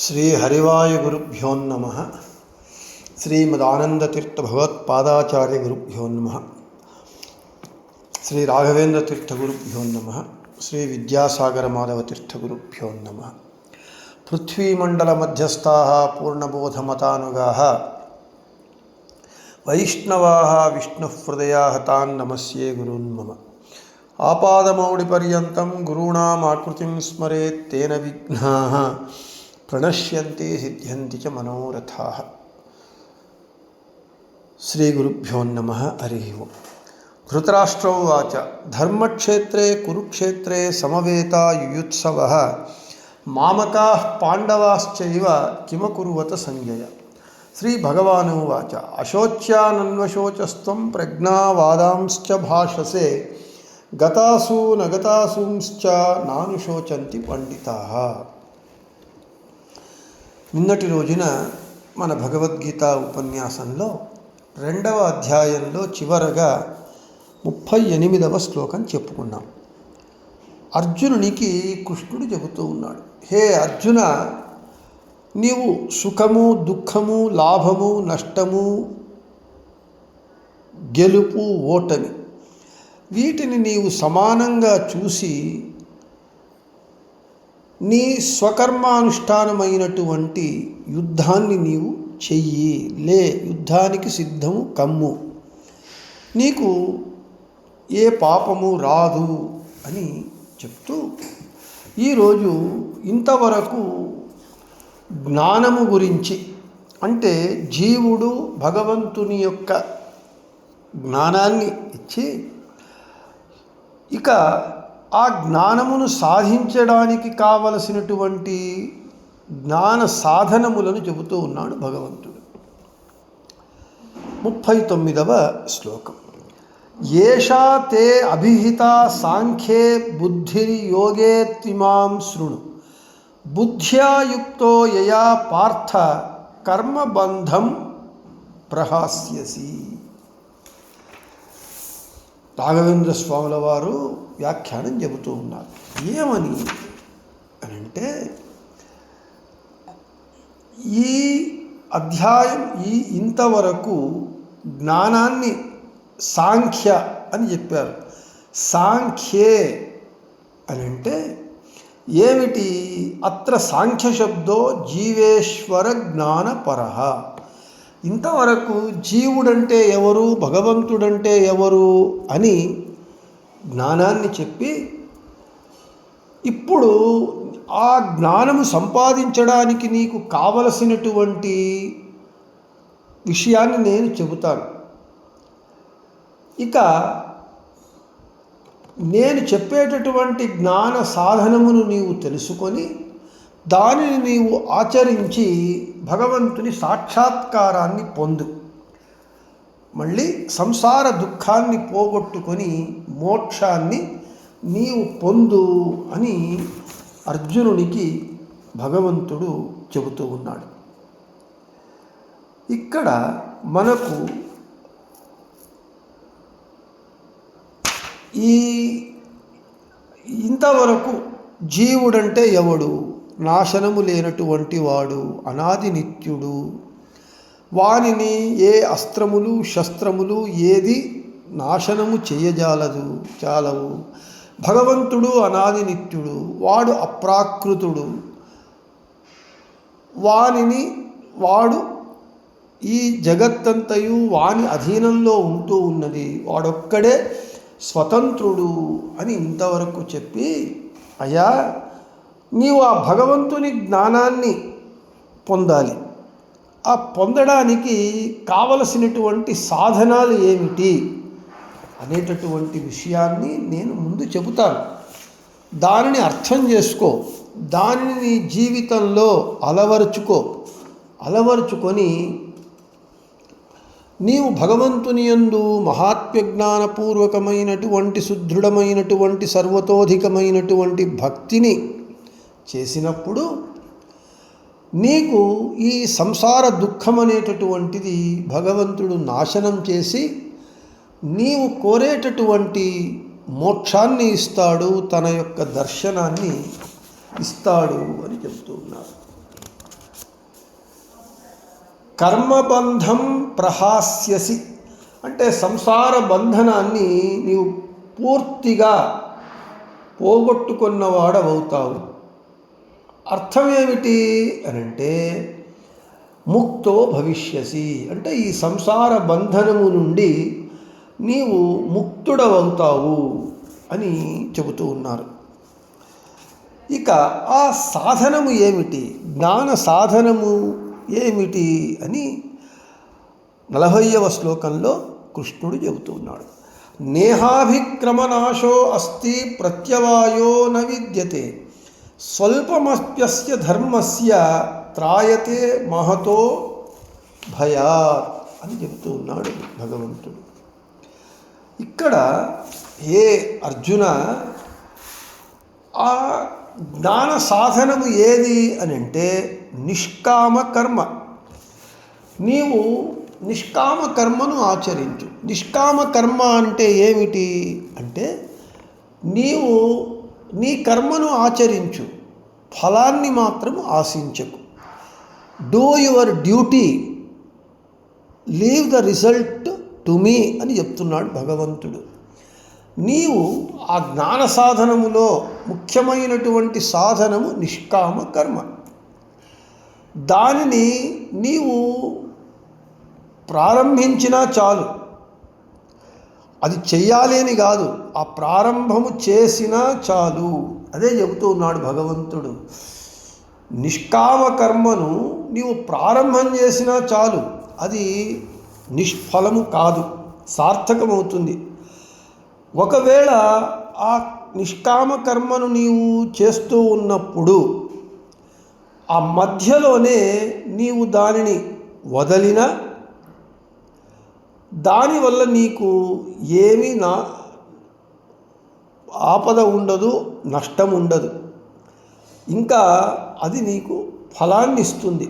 శ్రీ హరివాయుగురుభ్యో నమః. శ్రీమదానందతీర్థ భగవత్పాదాచార్య గురుభ్యో నమః. శ్రీ రాఘవేంద్ర తీర్థ గురుభ్యో నమః. శ్రీ విద్యాసాగర మాధవ తీర్థ గురుభ్యో నమః. పృథ్వీమండల మధ్యస్థాః పూర్ణబోధమతానుగాః వైష్ణవాః విష్ణుహృదయాః తాన్ నమస్యే గురూన్ మమ. ఆపాదమౌళిపర్యంతం గురూణామాకృతిం స్మరేత్ తేన విఘ్నాః ప్రణశ్యంతి సిద్ధ్యంతి చ మనోరథాః. శ్రీ గురుభ్యో నమః. హరి ఓం. ధృతరాష్ట్రో ఉవాచ ధర్మక్షేత్రే కురుక్షేత్రే సమవేతా యుయుత్సవః మామకాః పాండవాశ్చైవ కిమకుర్వత సంజయ. శ్రీ భగవానువాచ అశోచ్యానన్వశోచస్త్వం ప్రజ్ఞావాదాంశ్చ భాషసే గతాసు నగతాసూంశ్చ నానుశోచంతి పండితాః. నిన్నటి రోజున మన భగవద్గీత ఉపన్యాసంలో 2వ అధ్యాయంలో చివరగా 38వ శ్లోకం చెప్పుకున్నాం. అర్జునునికి కృష్ణుడు చెబుతూ ఉన్నాడు, హే అర్జున, నీవు సుఖము దుఃఖము లాభము నష్టము గెలుపు ఓటమి వీటిని నీవు సమానంగా చూసి నీ స్వకర్మానుష్ఠానమైనటువంటి యుద్ధాన్ని నీవు చెయ్యి, యుద్ధానికి సిద్ధము కమ్ము, నీకు ఏ పాపము రాదు అని చెప్తూ ఈరోజు ఇంతవరకు జ్ఞానము గురించి, అంటే జీవుడు భగవంతుని యొక్క జ్ఞానాన్ని ఇచ్చి ఇక ఆ జ్ఞానమును సాధించడానికి కావలసినటువంటి జ్ఞాన సాధనములను చెబుతూ ఉన్నాడు భగవంతుడు. 39వ శ్లోకం. ఏషా తే అభిహిత సాంఖ్యే బుద్ధిర్యోగే త్విమాం శృణు బుద్ధ్యా యుక్తో యయా పార్థ కర్మబంధం ప్రహాస్యసి. రాఘవేంద్ర స్వాముల వారు వ్యాఖ్యానం చెబుతూ ఉన్నారు. ఏమని అంటే, ఈ అధ్యాయం ఇంతవరకు జ్ఞానాన్ని సాంఖ్య అని చెప్పారు. సాంఖ్యే అని అంటే ఏమిటి? అత్ర సాంఖ్య శబ్దో జీవేశ్వర జ్ఞానపరః. ఇంతవరకు జీవుడంటే ఎవరు, భగవంతుడంటే ఎవరు అని జ్ఞానాన్ని చెప్పి, ఇప్పుడు ఆ జ్ఞానము సంపాదించడానికి నీకు కావలసినటువంటి విషయాన్ని నేను చెబుతాను. ఇక నేను చెప్పేటటువంటి జ్ఞాన సాధనమును నీవు తెలుసుకొని దానిని నీవు ఆచరించి భగవంతుని సాక్షాత్కారాన్ని పొందు, మళ్ళీ సంసార దుఃఖాన్ని పోగొట్టుకొని మోక్షాన్ని నీవు పొందు అని అర్జునునికి భగవంతుడు చెబుతూ ఉన్నాడు. ఇక్కడ మనకు ఇంతవరకు జీవుడంటే ఎవడు? నాశనము లేనటువంటి వాడు, అనాది నిత్యుడు. వానిని ఏ అస్త్రములు శస్త్రములు ఏది నాశనము చాలవు. భగవంతుడు అనాది నిత్యుడు, వాడు అప్రాకృతుడు. వాడు ఈ జగత్తంతయు వాని అధీనంలో ఉంటూ ఉన్నది, వాడొక్కడే స్వతంత్రుడు అని ఇంతవరకు చెప్పి, అయ్యా నీవు ఆ భగవంతుని జ్ఞానాన్ని పొందాలి. ఆ పొందడానికి కావలసినటువంటి సాధనాలు ఏమిటి అనేటటువంటి విషయాన్ని నేను ముందు చెబుతాను. దానిని అర్థం చేసుకో, దానిని నీ జీవితంలో అలవరుచుకొని నీవు భగవంతుని యందు మహాత్మ్యజ్ఞానపూర్వకమైనటువంటి సుదృఢమైనటువంటి సర్వతోధికమైనటువంటి భక్తిని చేసినప్పుడు నీకు ఈ సంసార దుఃఖం అనేటటువంటిది భగవంతుడు నాశనం చేసి నీవు కోరేటటువంటి మోక్షాన్ని ఇస్తాడు, తన యొక్క దర్శనాన్ని ఇస్తాడు అని చెబుతూ ఉన్నారు. కర్మబంధం ప్రహాస్యసి అంటే సంసార బంధనాన్ని నీవు పూర్తిగా పోగొట్టుకున్నవాడవుతావు. అర్థం ఏమిటి అనంటే ముక్తో భవిష్యసి అంటే ఈ సంసార బంధనము నుండి నీవు ముక్తుడవవుతావు అని చెబుతూ ఉన్నారు. ఇక ఆ సాధనము ఏమిటి, జ్ఞాన సాధనము ఏమిటి అని 40వ శ్లోకంలో కృష్ణుడు చెబుతూ ఉన్నాడు. నేహాభిక్రమనాశో అస్తి ప్రత్యవాయో న విద్యతే స్వల్పమప్యస్య ధర్మస్య త్రాయతే మహతో భయాత్ అని చెబుతూ ఉన్నాడు భగవంతుడు. ఇక్కడ ఏ అర్జున ఆ జ్ఞాన సాధనము ఏది అని అంటే నిష్కామ కర్మ. నీవు నిష్కామ కర్మను ఆచరించు. నిష్కామ కర్మ అంటే ఏమిటి అంటే నీవు నీ కర్మను ఆచరించు, ఫలాన్ని మాత్రం ఆశించకు. Do your duty, leave the result to me అని చెప్తున్నాడు భగవంతుడు. నీవు ఆ జ్ఞాన సాధనములో ముఖ్యమైనటువంటి సాధనము నిష్కామ కర్మ. దానిని నీవు ప్రారంభించినా చాలు, అది చెయ్యాలి అని కాదు, ఆ ప్రారంభము చేసినా చాలు. అదే చెబుతూ ఉన్నాడు భగవంతుడు. నిష్కామ కర్మను నీవు ప్రారంభం చేసినా చాలు, అది నిష్ఫలము కాదు, సార్థకమవుతుంది. ఒకవేళ ఆ నిష్కామ కర్మను నీవు చేస్తూ ఉన్నప్పుడు ఆ మధ్యలోనే నీవు దానిని వదలినా దానివల్ల నీకు ఏమీ ఆపద ఉండదు, నష్టం ఉండదు, ఇంకా అది నీకు ఫలాన్ని ఇస్తుంది.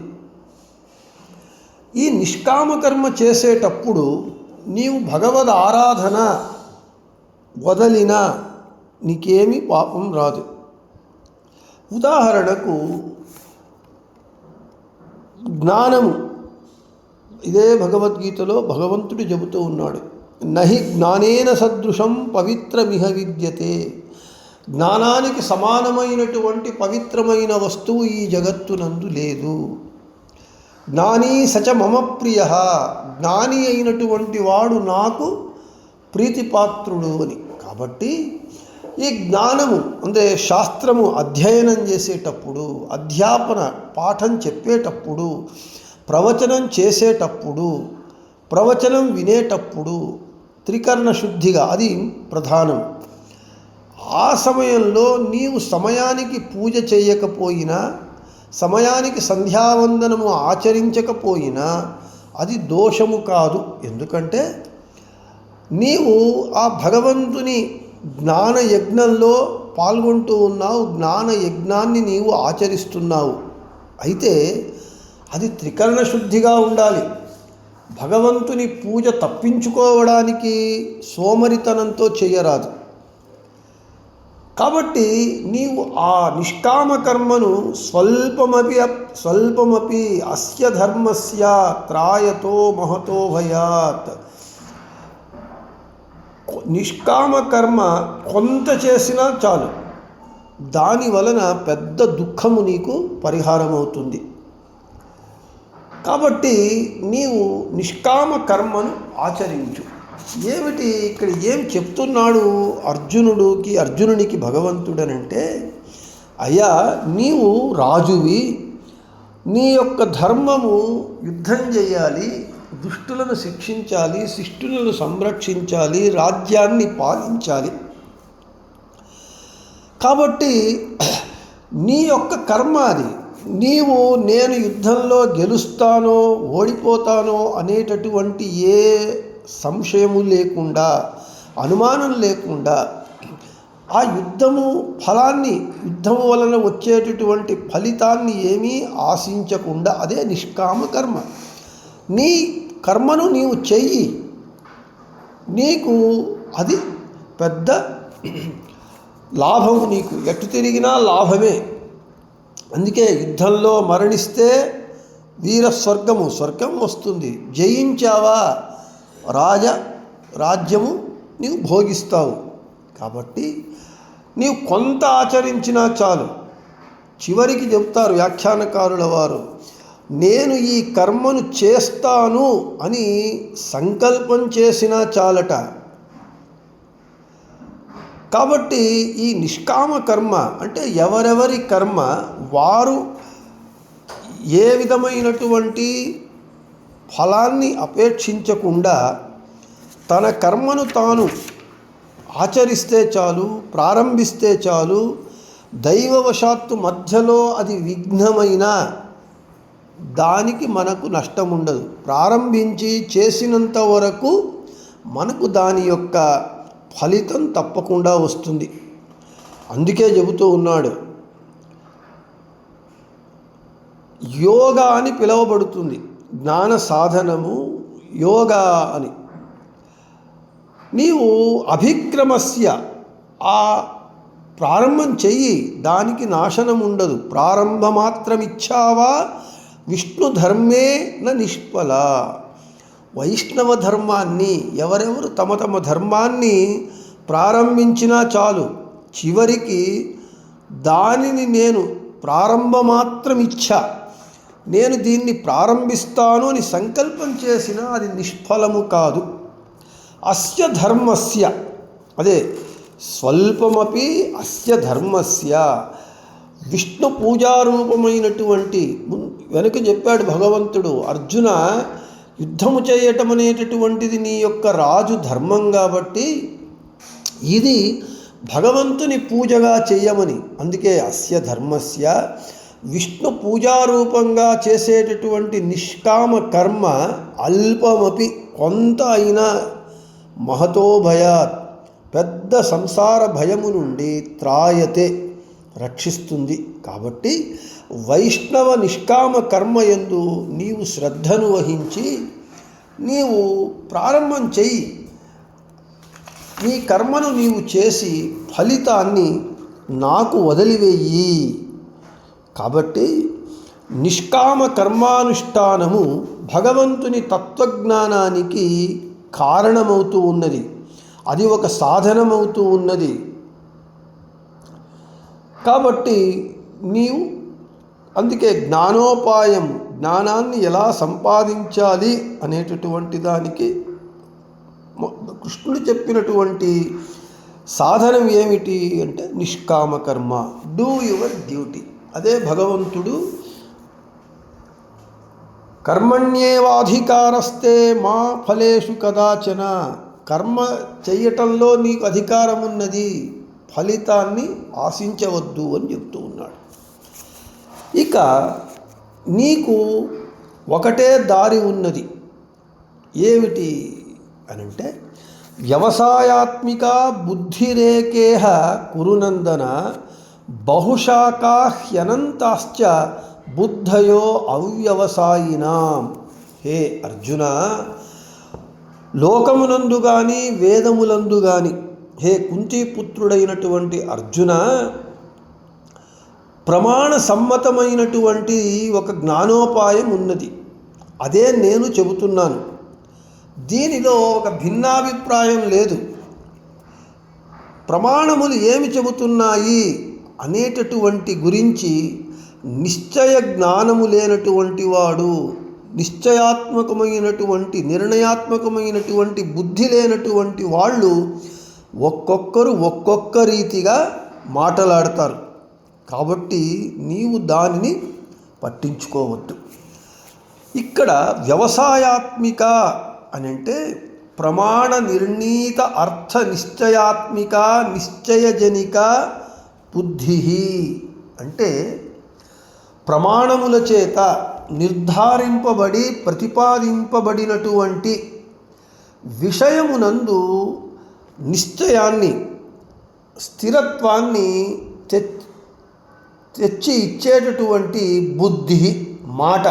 ఈ నిష్కామ కర్మ చేసేటప్పుడు నీవు భగవద్ ఆరాధన వదలినా నీకేమీ పాపం రాదు. ఉదాహరణకు జ్ఞానము, ఇదే భగవద్గీతలో భగవంతుడు చెబుతూ ఉన్నాడు. నహి జ్ఞానేన సదృశం పవిత్రమిహ విద్యతే. జ్ఞానానికి సమానమైనటువంటి పవిత్రమైన వస్తువు ఈ జగత్తునందు లేదు. జ్ఞానీ సచ మమ ప్రియ, జ్ఞాని అయినటువంటి వాడు నాకు ప్రీతిపాత్రుడు అని. కాబట్టి ఈ జ్ఞానము అంటే శాస్త్రము అధ్యయనం చేసేటప్పుడు, అధ్యాపన పాఠం చెప్పేటప్పుడు, ప్రవచనం చేసేటప్పుడు, ప్రవచనం వినేటప్పుడు త్రికరణ శుద్ధిగా అది ప్రధానం. ఆ సమయంలో నీవు సమయానికి పూజ చేయకపోయినా, సమయానికి సంధ్యావందనము ఆచరించకపోయినా అది దోషము కాదు. ఎందుకంటే నీవు ఆ భగవంతుని జ్ఞాన యజ్ఞంలో పాల్గొంటూ ఉన్నావు, జ్ఞాన యజ్ఞాన్ని నీవు ఆచరిస్తున్నావు. అయితే అది త్రికరణ శుద్ధిగా ఉండాలి. భగవంతుని పూజ తప్పించుకోవడానికి సోమరితనంతో చేయరాదు. కాబట్టి నీవు ఆ నిష్కామ కర్మను స్వల్పమపి అస్య ధర్మస్య త్రాయతో మహతో భయాత్. నిష్కామ కర్మ కొంత చేసినా చాలు, దాని వలన పెద్ద దుఃఖము నీకు పరిహారం అవుతుంది. కాబట్టి నీవు నిష్కామ కర్మను ఆచరించు. ఏమిటి ఇక్కడ ఏం చెప్తున్నాడు అర్జునునికి భగవంతుడనంటే, అయ్యా నీవు రాజువి, నీ యొక్క ధర్మము యుద్ధం చేయాలి, దుష్టులను శిక్షించాలి, శిష్టులను సంరక్షించాలి, రాజ్యాన్ని పాలించాలి. కాబట్టి నీ యొక్క కర్మ అది. నీవు నేను యుద్ధంలో గెలుస్తానో ఓడిపోతానో అనేటటువంటి ఏ సంశయము లేకుండా, అనుమానం లేకుండా, ఆ యుద్ధము వలన వచ్చేటటువంటి ఫలితాన్ని ఏమీ ఆశించకుండా, అదే నిష్కామ కర్మ. నీ కర్మను నీవు చెయ్యి, నీకు అది పెద్ద లాభము. నీకు ఎటు తిరిగినా లాభమే. అందుకే యుద్ధంలో మరణిస్తే వీరస్వర్గము, స్వర్గం వస్తుంది. జయించావా, రాజ్యము నీవు భోగిస్తావు. కాబట్టి నీవు కొంత ఆచరించినా చాలు. చివరికి చెప్తారు వ్యాఖ్యానకారుల వారు, నేను ఈ కర్మను చేస్తాను అని సంకల్పం చేసినా చాలట. కాబట్టి ఈ నిష్కామ కర్మ అంటే ఎవరెవరి కర్మ వారు ఏ విధమైనటువంటి ఫలాన్ని అపేక్షించకుండా తన కర్మను తాను ఆచరిస్తే చాలు, ప్రారంభిస్తే చాలు. దైవవశాత్తు మధ్యలో అది విఘ్నమైన దానికి మనకు నష్టం ఉండదు. ప్రారంభించి చేసినంత వరకు మనకు దాని యొక్క ఫలితం తప్పకుండా వస్తుంది. అందుకే చెబుతూ ఉన్నాడు, యోగా అని పిలువబడుతుంది. జ్ఞాన సాధనము యోగా అని. నీవు అభిక్రమస్య ఆ ప్రారంభం చెయ్యి, దానికి నాశనం ఉండదు. ప్రారంభమాత్రమిచ్చావా విష్ణు ధర్మే న నిష్ఫల. వైష్ణవ ధర్మాన్ని ఎవరెవరు తమ తమ ధర్మాన్ని ప్రారంభించినా చాలు, చివరికి దానిని నేను ప్రారంభమాత్రం ఇచ్చా, నేను దీన్ని ప్రారంభిస్తాను అని సంకల్పం చేసినా అది నిష్ఫలము కాదు. అస్య ధర్మస్య, అదే స్వల్పమపి అస్య ధర్మస్య, విష్ణు పూజారూపమైనటువంటి వెనుక చెప్పాడు భగవంతుడు, అర్జున యుద్ధము చేయటం అనేటటువంటిది నీ యొక్క రాజు ధర్మం కాబట్టి ఇది భగవంతుని పూజగా చెయ్యమని. అందుకే అస్య ధర్మస్య, విష్ణు పూజారూపంగా చేసేటటువంటి నిష్కామ కర్మ అల్పమపి, కొంత అయినా మహతో భయాత్, పెద్ద సంసార భయము నుండి త్రాయతే, రక్షిస్తుంది. కాబట్టి వైష్ణవ నిష్కామ కర్మ యందు నీవు శ్రద్ధను వహించి నీవు ప్రారంభం చెయ్యి. నీ కర్మను నీవు చేసి ఫలితాన్ని నాకు వదిలివేయి. కాబట్టి నిష్కామ కర్మానుష్ఠానము భగవంతుని తత్వజ్ఞానానికి కారణమవుతూ ఉన్నది. అది ఒక సాధనమవుతూ ఉన్నది. కాబట్టి నీవు అందుకే జ్ఞానోపాయం, జ్ఞానాన్ని ఎలా సంపాదించాలి అనేటటువంటి దానికి కృష్ణుడు చెప్పినటువంటి సాధనం ఏమిటి అంటే నిష్కామ కర్మ, డూ యువర్ డ్యూటీ. అదే భగవంతుడు కర్మణ్యేవాధికారస్తే మా ఫలేషు కదాచన, కర్మ చెయ్యటంలో నీకు అధికారం ఉన్నది, ఫలితాన్ని ఆశించవద్దు అని చెప్తూ ఉన్నాడు. ఇక నీకు ఒకటే దారి ఉన్నది. ఏమిటి అనంటే వ్యవసాయాత్మిక బుద్ధిరేకేహ కురునందన బహుశాఖా హ్యనంతాశ్చ బుద్ధయో అవ్యవసాయినాం. హే అర్జున, లోకమునందు కానీ వేదములందు కానీ, హే కుంతీపుత్రుడైనటువంటి అర్జున, ప్రమాణ సమ్మతమైనటువంటి ఒక జ్ఞానోపాయం ఉన్నది. అదే నేను చెబుతున్నాను. దీనిలో ఒక భిన్నాభిప్రాయం లేదు. ప్రమాణములు ఏమి చెబుతున్నాయి అనేటటువంటి గురించి నిశ్చయ జ్ఞానము లేనటువంటి వాడు, నిశ్చయాత్మకమైనటువంటి నిర్ణయాత్మకమైనటువంటి బుద్ధి లేనటువంటి వాళ్ళు ఒక్కొక్కరు ఒక్కొక్క రీతిగా మాట్లాడతారు. కాబట్టి నీవు దానిని పట్టించుకోవద్దు. ఇక్కడ వ్యవసాయాత్మిక అని అంటే ప్రమాణ నిర్ణీత అర్థ నిశ్చయాత్మిక నిశ్చయజనిక బుద్ధి అంటే ప్రమాణముల చేత నిర్ధారింపబడి ప్రతిపాదింపబడినటువంటి విషయమునందు నిశ్చయాన్ని, స్థిరత్వాన్ని తెచ్చి ఇచ్చేటటువంటి బుద్ధి, మాట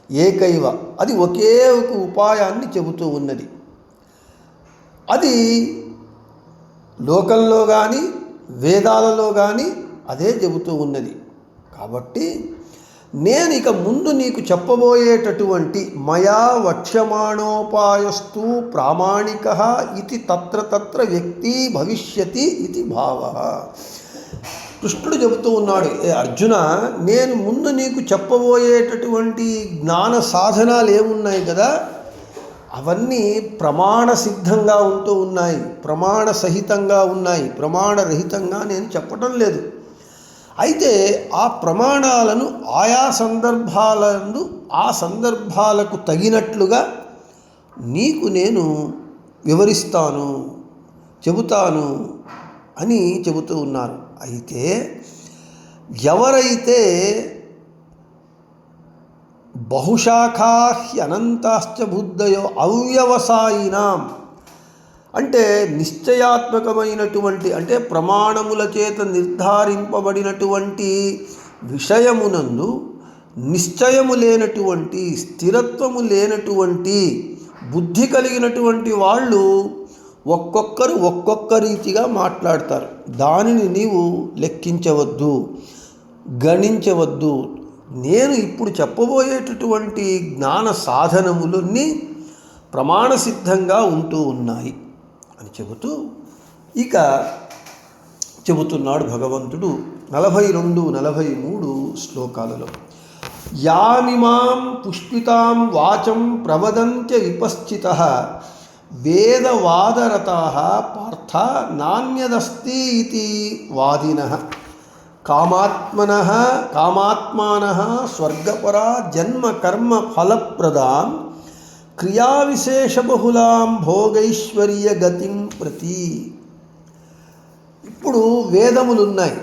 ఏకైవ, అది ఒకే ఒక ఉపాయాన్ని చెబుతూ ఉన్నది. అది లోకంలో కానీ వేదాలలో కానీ అదే చెబుతూ ఉన్నది. కాబట్టి నేను ఇక ముందు నీకు చెప్పబోయేటటువంటి మయా వక్ష్యమాణోపాయస్తు ప్రామాణిక ఇది తత్ర తత్ర వ్యక్తి భవిష్యతి ఇది భావ. కృష్ణుడు చెబుతూ ఉన్నాడు, ఏ అర్జున, నేను ముందు నీకు చెప్పబోయేటటువంటి జ్ఞాన సాధనాలు ఏమున్నాయి కదా, అవన్నీ ప్రమాణ సిద్ధంగా ఉంటూ ఉన్నాయి, ప్రమాణ సహితంగా ఉన్నాయి, ప్రమాణరహితంగా నేను చెప్పటం లేదు. అయితే ఆ ప్రమాణాలను ఆయా సందర్భాలందు ఆ సందర్భాలకు తగినట్లుగా నీకు నేను వివరిస్తాను, చెబుతాను అని చెబుతూ ఉన్నారు. అయితే ఎవరైతే బహుశాఖాహ్యనంతాశ్చ బుద్ధయో అవ్యవసాయినాం అంటే నిశ్చయాత్మకమైనటువంటి అంటే ప్రమాణముల చేత నిర్ధారింపబడినటువంటి విషయమునందు నిశ్చయము లేనటువంటి స్థిరత్వము లేనటువంటి బుద్ధి కలిగినటువంటి వాళ్ళు ఒక్కొక్కరు ఒక్కొక్క రీతిగా మాట్లాడతారు. దానిని నీవు లెక్కించవద్దు, గణించవద్దు. నేను ఇప్పుడు చెప్పబోయేటటువంటి జ్ఞాన సాధనములన్నీ ప్రమాణసిద్ధంగా ఉంటూ ఉన్నాయి అని చెబుతూ ఇక చెబుతున్నాడు భగవంతుడు 42-43 శ్లోకాలలో. యామిమాం పుష్పితాం వాచం ప్రవదంత్య విపశ్చితః వేదవాదరతాః పార్థ నాన్యదస్తి ఇతి వాదినః కామాత్మానః స్వర్గపరా జన్మ కర్మ ఫలప్రదాం క్రియావిశేషబహుళాం భోగైశ్వర్య గతిం ప్రతి. ఇప్పుడు వేదములున్నాయి.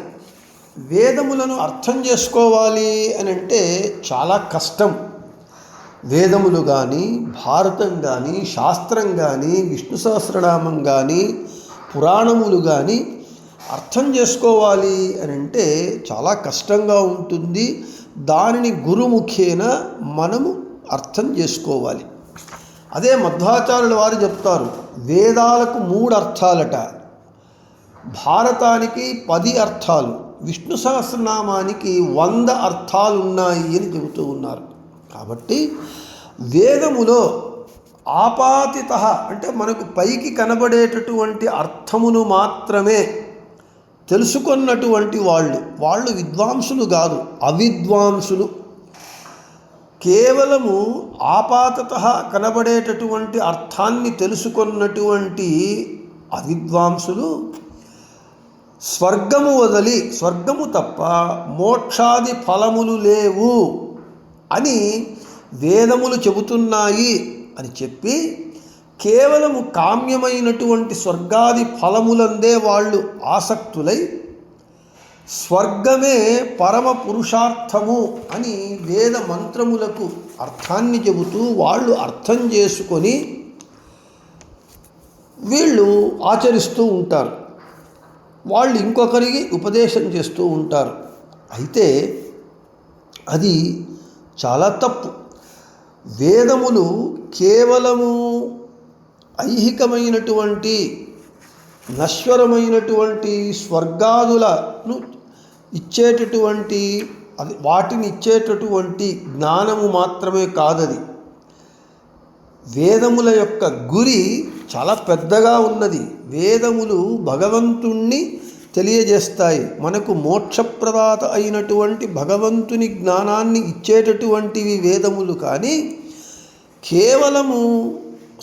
వేదములను అర్థం చేసుకోవాలి అని అంటే చాలా కష్టం. వేదములు కానీ, భారతం కానీ, శాస్త్రం కానీ, విష్ణు సహస్రనామం కానీ, పురాణములు కానీ అర్థం చేసుకోవాలి అని అంటే చాలా కష్టంగా ఉంటుంది. దానిని గురుముఖేన మనము అర్థం చేసుకోవాలి. అదే మధ్వాచార్యుల వారు చెప్తారు, వేదాలకు 3 అర్థాలట, భారతానికి 10 అర్థాలు, విష్ణు సహస్రనామానికి 100 అర్థాలు ఉన్నాయి అని చెబుతూ ఉన్నారు. కాబట్టి వేదములో ఆపాతిత అంటే మనకు పైకి కనబడేటటువంటి అర్థమును మాత్రమే తెలుసుకున్నటువంటి వాళ్ళు విద్వాంసులు కాదు, అవిద్వాంసులు. కేవలము ఆపాతత కనబడేటటువంటి అర్థాన్ని తెలుసుకున్నటువంటి అవిద్వాంసులు స్వర్గము వదలి, స్వర్గము తప్ప మోక్షాది ఫలములు లేవు అని వేదములు చెబుతున్నాయి అని చెప్పి కేవలము కామ్యమైనటువంటి స్వర్గాది ఫలములందే వాళ్ళు ఆసక్తులై స్వర్గమే పరమ పురుషార్థము అని వేద మంత్రములకు అర్థాన్ని చెబుతూ వాళ్ళు అర్థం చేసుకొని వీళ్ళు ఆచరిస్తూ ఉంటారు. వాళ్ళు ఇంకొకరికి ఉపదేశం చేస్తూ ఉంటారు. అయితే అది చాలా తప్పు. వేదములు కేవలము ఐహికమైనటువంటి నశ్వరమైనటువంటి స్వర్గాదులను ఇచ్చేటటువంటి వాటిని ఇచ్చేటటువంటి జ్ఞానము మాత్రమే కాదది. వేదముల యొక్క గురి చాలా పెద్దగా ఉన్నది. వేదములు భగవంతుణ్ణి తెలియజేస్తాయి. మనకు మోక్షప్రదాత అయినటువంటి భగవంతుని జ్ఞానాన్ని ఇచ్చేటటువంటివి వేదములు. కానీ కేవలము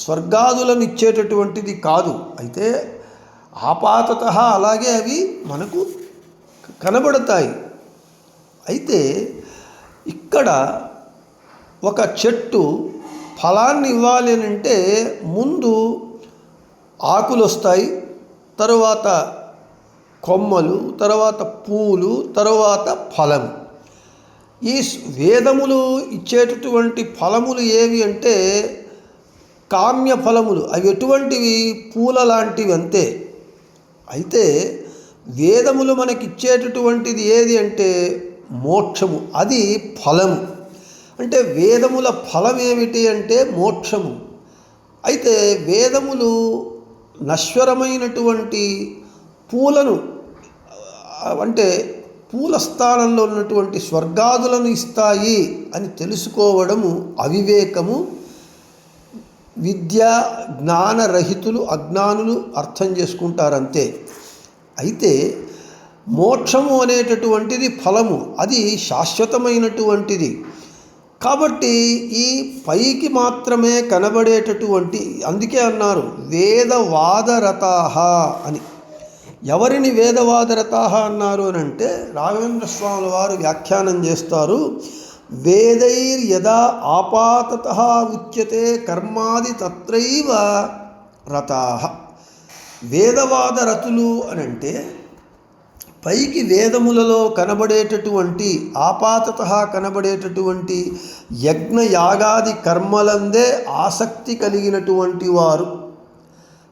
స్వర్గాదులను ఇచ్చేటటువంటిది కాదు. అయితే ఆపాతత అలాగే అవి మనకు కనబడతాయి. అయితే ఇక్కడ ఒక చెట్టు ఫలాన్ని ఇవ్వాలి అని అంటే ముందు ఆకులు వస్తాయి, తరువాత కొమ్మలు, తర్వాత పూలు, తరువాత ఫలం. ఈ వేదములు ఇచ్చేటటువంటి ఫలములు ఏవి అంటే కామ్య ఫలములు. అవి ఎటువంటివి? పూల లాంటివి అంతే. అయితే వేదములు మనకిచ్చేటటువంటిది ఏది అంటే మోక్షము, అది ఫలము. అంటే వేదముల ఫలం ఏమిటి అంటే మోక్షము. అయితే వేదములు నశ్వరమైనటువంటి పూలను అంటే పూల స్థానంలో ఉన్నటువంటి స్వర్గాదులను ఇస్తాయి అని తెలుసుకోవడము అవివేకము. విద్యా జ్ఞానరహితులు, అజ్ఞానులు అర్థం చేసుకుంటారంతే. అయితే మోక్షము అనేటటువంటిది ఫలము, అది శాశ్వతమైనటువంటిది. కాబట్టి ఈ పైకి మాత్రమే కనబడేటటువంటి, అందుకే అన్నారు వేదవాదరతాః అని. ఎవరిని వేదవాదరతాః అన్నారు అని అంటే రాఘవేంద్ర స్వాముల వారు వ్యాఖ్యానం చేస్తారు. వేదైర్యదా ఆపాతతః ఉచ్యతే కర్మాది తత్రైవ రతాః. వేదవాదరతులు అని అంటే పైకి వేదములలో కనబడేటటువంటి ఆపాతతః కనబడేటటువంటి యజ్ఞయాగాది కర్మలందే ఆసక్తి కలిగినటువంటి వారు.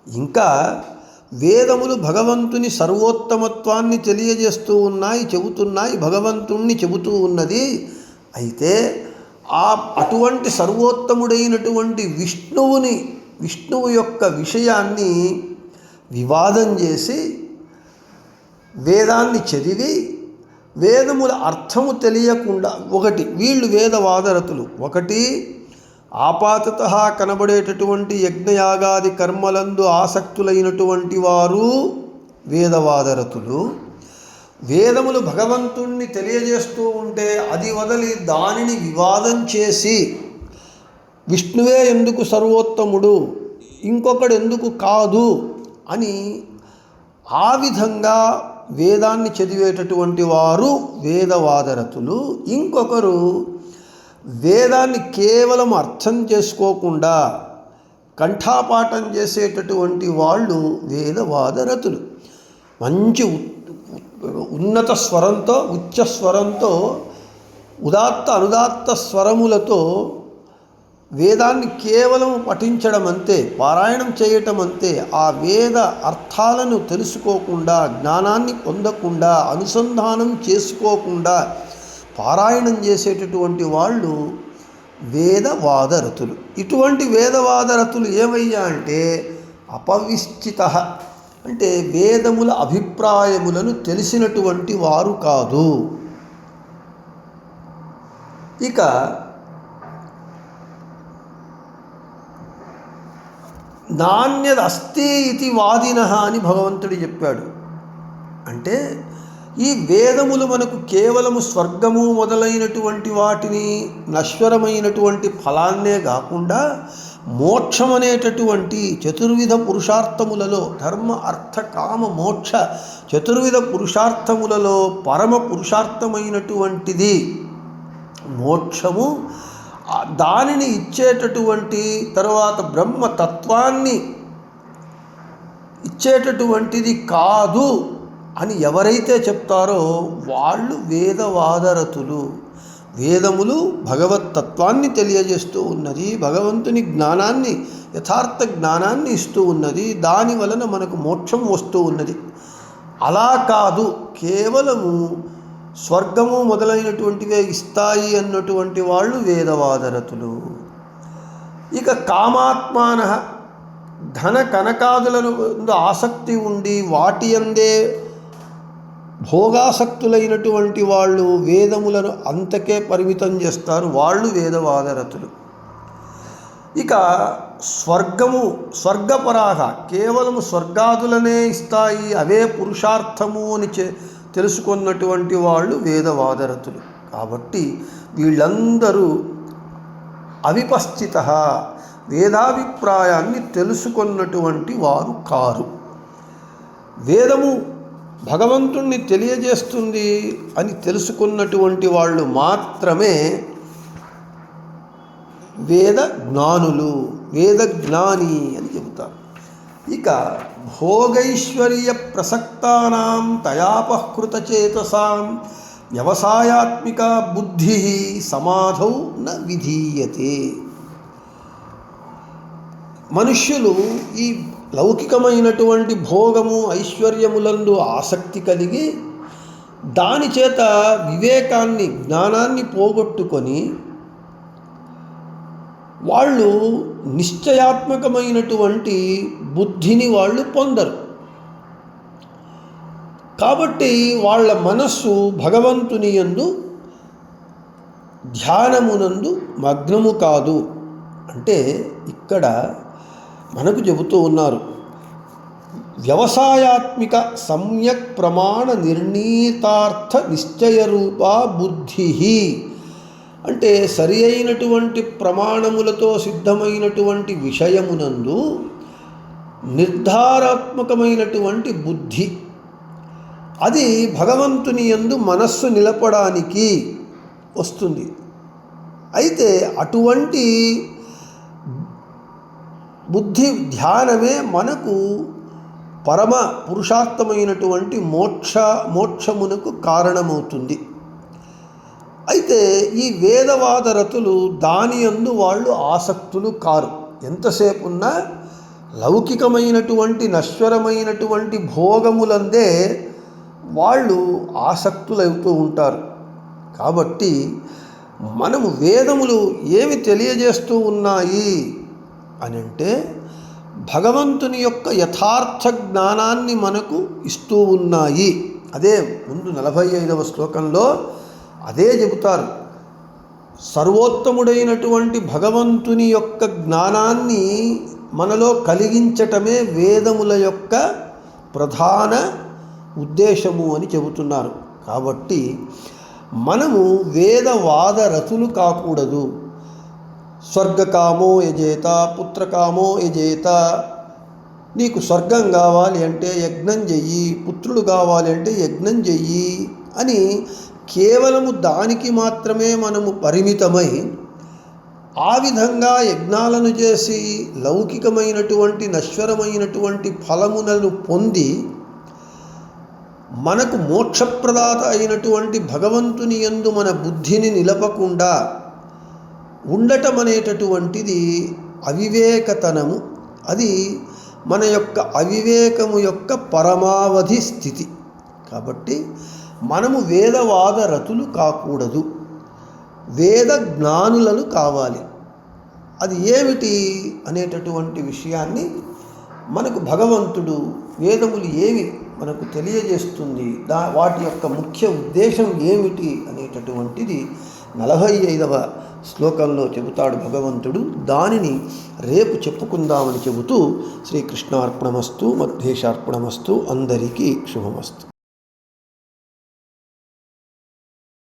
ఇంకా వేదములు భగవంతుని సర్వోత్తమత్వాన్ని తెలియజేస్తూ ఉన్నాయి, చెబుతున్నాయి, భగవంతుణ్ణి చెబుతూ ఉన్నది. అయితే అటువంటి సర్వోత్తముడైనటువంటి విష్ణువు యొక్క విషయాన్ని వివాదం చేసి వేదాన్ని చదివి వేదముల అర్థము తెలియకుండా, ఒకటి వీళ్ళు వేదవాదరతులు, ఒకటి ఆపాతతః కనబడేటటువంటి యజ్ఞయాగాది కర్మలందు ఆసక్తులైనటువంటి వారు వేదవాదరతులు. వేదములు భగవంతుణ్ణి తెలియజేస్తూ ఉంటే అది వదిలి దానిని వివాదం చేసి విష్ణువే ఎందుకు సర్వోత్తముడు, ఇంకొకడు ఎందుకు కాదు అని ఆ విధంగా వేదాన్ని చదివేటటువంటి వారు వేదవాదరతులు. ఇంకొకరు వేదాన్ని కేవలం అర్థం చేసుకోకుండా కంఠాపాఠం చేసేటటువంటి వాళ్ళు వేదవాదరతులు. మంచి ఉన్నత స్వరంతో, ఉచ్చ స్వరంతో, ఉదాత్త అనుదాత్త స్వరములతో వేదాన్ని కేవలం పఠించడం అంతే, పారాయణం చేయటం అంతే. ఆ వేద అర్థాలను తెలుసుకోకుండా, జ్ఞానాన్ని పొందకుండా, అనుసంధానం చేసుకోకుండా పారాయణం చేసేటటువంటి వాళ్ళు వేదవాదరతులు. ఇటువంటి వేదవాదరతులు ఏమయ్యా అంటే అపవిశ్చిత, అంటే వేదముల అభిప్రాయములను తెలిసినటువంటి వారు కాదు. ఇక నాణ్యదస్తి ఇది వాదినః అని భగవంతుడు చెప్పాడు. అంటే ఈ వేదములు మనకు కేవలము స్వర్గము మొదలైనటువంటి వాటిని, నశ్వరమైనటువంటి ఫలాన్నే కాకుండా మోక్షం అనేటటువంటి చతుర్విధ పురుషార్థములలో, ధర్మ అర్థ కామ మోక్ష చతుర్విధ పురుషార్థములలో పరమ పురుషార్థమైనటువంటిది మోక్షము. దానిని ఇచ్చేటటువంటి, తర్వాత బ్రహ్మతత్వాన్ని ఇచ్చేటటువంటిది కాదు అని ఎవరైతే చెప్తారో వాళ్ళు వేదవాదరతులు. వేదములు భగవత్తత్వాన్ని తెలియజేస్తూ ఉన్నది, భగవంతుని జ్ఞానాన్ని, యథార్థ జ్ఞానాన్ని ఇస్తూ ఉన్నది, దాని వలన మనకు మోక్షం వస్తూ ఉన్నది. అలా కాదు కేవలము స్వర్గము మొదలైనటువంటివే ఇస్తాయి అన్నటువంటి వాళ్ళు వేదవాదరతులు. ఇక కామాత్మానః, ధన కనకాదులను ఆసక్తి ఉండి వాటి అందే భోగాసక్తులైనటువంటి వాళ్ళు వేదములను అంతకే పరిమితం చేస్తారు, వాళ్ళు వేదవాదరతులు. ఇక స్వర్గపరాగ, కేవలము స్వర్గాదులనే ఇస్తాయి, అవే పురుషార్థము అని తెలుసుకున్నటువంటి వాళ్ళు వేదవాదరతులు. కాబట్టి వీళ్ళందరూ అవిపస్థిత, వేదాభిప్రాయాన్ని తెలుసుకున్నటువంటి వారు కారు. వేదము భగవంతుణ్ణి తెలియజేస్తుంది అని తెలుసుకున్నటువంటి వాళ్ళు మాత్రమే వేద జ్ఞానులు, వేద జ్ఞాని అని చెబుతారు. ఇక భోగైశ్వర్య ప్రసక్తానాం తయాపహృత చేతసాం వ్యవసాయాత్మిక బుద్ధి సమాధౌ న విధీయతే. మనుష్యులు ఈ లౌకికమైనటువంటి భోగము ఐశ్వర్యములందు ఆసక్తి కలిగి దాని చేత వివేకాన్ని, జ్ఞానాన్ని పోగొట్టుకొని వాళ్ళు నిశ్చయాత్మకమైనటువంటి బుద్ధిని వాళ్ళు పొందరు. కాబట్టి వాళ్ళ మనస్సు భగవంతుని యందు ధ్యానమునందు మగ్నము కాదు. అంటే ఇక్కడ మనకు చెబుతూ ఉన్నారు, వ్యవసాయాత్మిక సమ్యక్ ప్రమాణ నిర్ణీతార్థ నిశ్చయరూపా బుద్ధి. అంటే సరి అయినటువంటి ప్రమాణములతో సిద్ధమైనటువంటి విషయమునందు నిర్ధారాత్మకమైనటువంటి బుద్ధి, అది భగవంతుని యందు మనస్సు నిలపడానికి వస్తుంది. అయితే అటువంటి బుద్ధి ధ్యానమే మనకు పరమ పురుషార్థమైనటువంటి మోక్షమునకు కారణమవుతుంది. అయితే ఈ వేదవాదరతులు దాని యందు వాళ్ళు ఆసక్తులు కారు. ఎంతసేపు ఉన్నా లౌకికమైనటువంటి నశ్వరమైనటువంటి భోగములందే వాళ్ళు ఆసక్తులవుతూ ఉంటారు. కాబట్టి మనము వేదములు ఏమి తెలియజేస్తూ ఉన్నాయి అని అంటే, భగవంతుని యొక్క యథార్థ జ్ఞానాన్ని మనకు ఇస్తూ ఉన్నాయి. అదే ముందు 45వ శ్లోకంలో అదే చెబుతారు. సర్వోత్తముడైనటువంటి భగవంతుని యొక్క జ్ఞానాన్ని మనలో కలిగించటమే వేదముల యొక్క ప్రధాన ఉద్దేశము అని చెబుతున్నారు. కాబట్టి మనము వేదవాదరతులు కాకూడదు. స్వర్గకామో యజేత, పుత్రకామో యజేత, నీకు స్వర్గం కావాలి అంటే యజ్ఞం చెయ్యి, పుత్రుడు కావాలి అంటే యజ్ఞం చెయ్యి అని కేవలము దానికి మాత్రమే మనము పరిమితమై ఆ విధంగా యజ్ఞాలను చేసి లౌకికమైనటువంటి నశ్వరమైనటువంటి ఫలములను పొంది మనకు మోక్షప్రదాత అయినటువంటి భగవంతుని యందు మన బుద్ధిని నిలపకుండా ఉండటం అనేటటువంటిది అవివేకతనము. అది మన యొక్క అవివేకము యొక్క పరమావధి స్థితి. కాబట్టి మనము వేదవాదరతులు కాకూడదు, వేద జ్ఞానులను కావాలి. అది ఏమిటి అనేటటువంటి విషయాన్ని మనకు భగవంతుడు వేదములు ఏవి మనకు తెలియజేస్తుంది, వాటి యొక్క ముఖ్య ఉద్దేశం ఏమిటి అనేటటువంటిది 45వ శ్లోకంలో చెబుతాడు భగవంతుడు. దానిని రేపు చెప్పుకుందామని చెబుతూ శ్రీకృష్ణార్పణమస్తు, మధ్యేశార్పణమస్తు, అందరికీ శుభమస్తు.